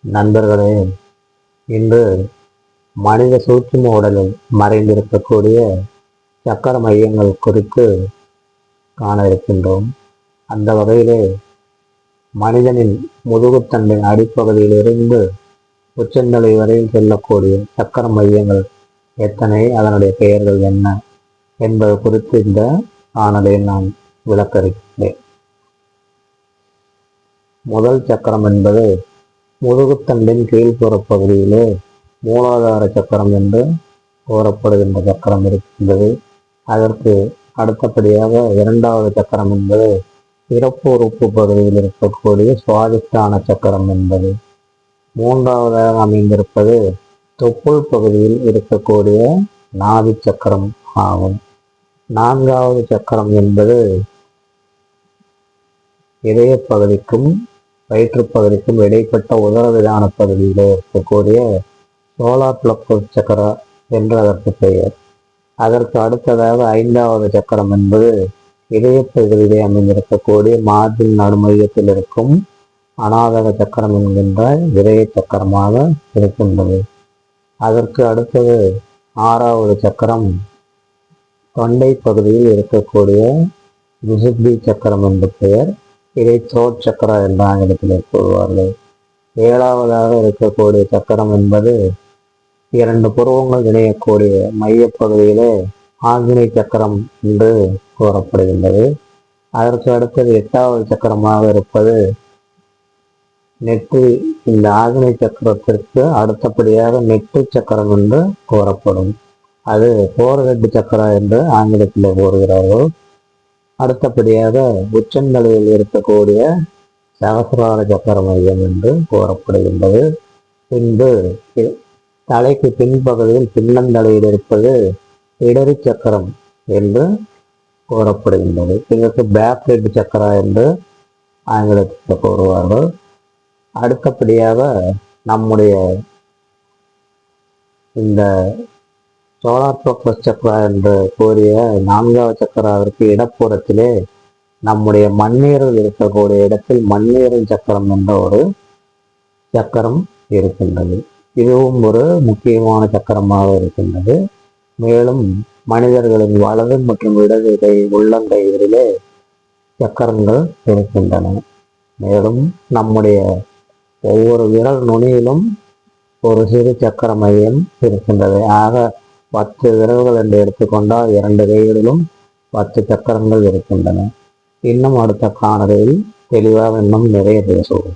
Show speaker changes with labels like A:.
A: நண்பர்களே, இன்று மனித சூட்சும உடலில் மறைந்திருக்கக்கூடிய சக்கர மையங்கள் குறித்து காண இருக்கின்றோம். அந்த வகையிலே மனிதனின் முதுகுத்தண்டின் அடிப்பகுதியிலிருந்து உச்சந்தலை வரையில் செல்லக்கூடிய சக்கர மையங்கள் எத்தனை, அதனுடைய பெயர்கள் என்ன என்பது குறித்து இந்த காணொலியில் நான் விளக்க இருக்கிறேன். முதல் சக்கரம் என்பது முதுகுத்தண்டின் கீழ்ப்புற பகுதியிலே மூலாதார சக்கரம் என்று கூறப்படுகின்ற சக்கரம் இருக்கின்றது. அதற்கு அடுத்தபடியாக இரண்டாவது சக்கரம் என்பது இறப்பு உறுப்பு பகுதியில் இருக்கக்கூடிய சுவாதிஷ்டான சக்கரம் என்பது. மூன்றாவதாக அமைந்திருப்பது தொப்புள் பகுதியில் இருக்கக்கூடிய நாடி சக்கரம் ஆகும். நான்காவது சக்கரம் என்பது இதய பகுதிக்கும் வயிற்றுப்பகுதிக்கும் இடைப்பட்ட உதரவிதான பகுதியிலே இருக்கக்கூடிய சோலார் பிளக்ஸஸ் சக்கரா என்று அதற்கு பெயர். அதற்கு அடுத்ததாக ஐந்தாவது சக்கரம் என்பது இதய பகுதியிலே அமைந்திருக்கக்கூடிய மார்பின் நடுமையத்தில் இருக்கும் அநாதக சக்கரம் என்கின்ற இதய சக்கரமாக இருக்கின்றது. அதற்கு அடுத்தது ஆறாவது சக்கரம் தொண்டை பகுதியில் இருக்கக்கூடிய விசுத்தி சக்கரம் என்று பெயர். இதை த்ரோட் சக்கரா என்ற ஆங்கிலத்தில் கூறுவார்கள். ஏழாவதாக இருக்கக்கூடிய சக்கரம் என்பது இரண்டு புருவங்கள் இணையக்கூடிய மையப்பகுதியிலே ஆக்னி சக்கரம் என்று கூறப்படுகின்றது. அதற்கு அடுத்தது எட்டாவது சக்கரமாக இருப்பது நெற்றி. இந்த ஆக்னி சக்கரத்திற்கு அடுத்தபடியாக நெற்றி சக்கரம் என்று கூறப்படும். அது ஃபோர்ஹெட் சக்கரா என்று ஆங்கிலத்தில் கூறுகிறார்கள். அடுத்தபடியாக உச்சந்தலையில் இருக்கக்கூடிய சகசிரார சக்கர மையம் என்று கூறப்படுகின்றது. பின்பு தலைக்கு பின்பகுதியில் பின்னந்தலையில் இருப்பது இடறி சக்கரம் என்று கூறப்படுகின்றது. இதற்கு பேக் ஹெட் சக்கரா என்று ஆங்கிலத்தில் கூறுவார்கள். அடுத்தபடியாக நம்முடைய இந்த சோலார் பிளக்ஸஸ் சக்கரா என்று கூறிய நான்காவது சக்கராவிற்கு இடப்புறத்திலே நம்முடைய மண்ணீரல் இருக்கக்கூடிய இடத்தில் மண்ணீரல் சக்கரம் என்ற ஒரு சக்கரம் இருக்கின்றது. இதுவும் ஒரு முக்கியமான சக்கரமாக இருக்கின்றது. மேலும் மனிதர்களின் வலது மற்றும் இடது கை உள்ளங்கைகளிலே சக்கரங்கள் இருக்கின்றன. மேலும் நம்முடைய ஒவ்வொரு விரல் நுனியிலும் ஒரு சிறு சக்கர மையம் இருக்கின்றது. ஆக 10 விரல்கள் என்று எடுத்துக்கொண்டால் 2 கைகளிலும் 10 சக்கரங்கள் இருக்கின்றன. இன்னும் அடுத்த காணொலியில் தெளிவாக இன்னும் நிறைய பேசுவோம்.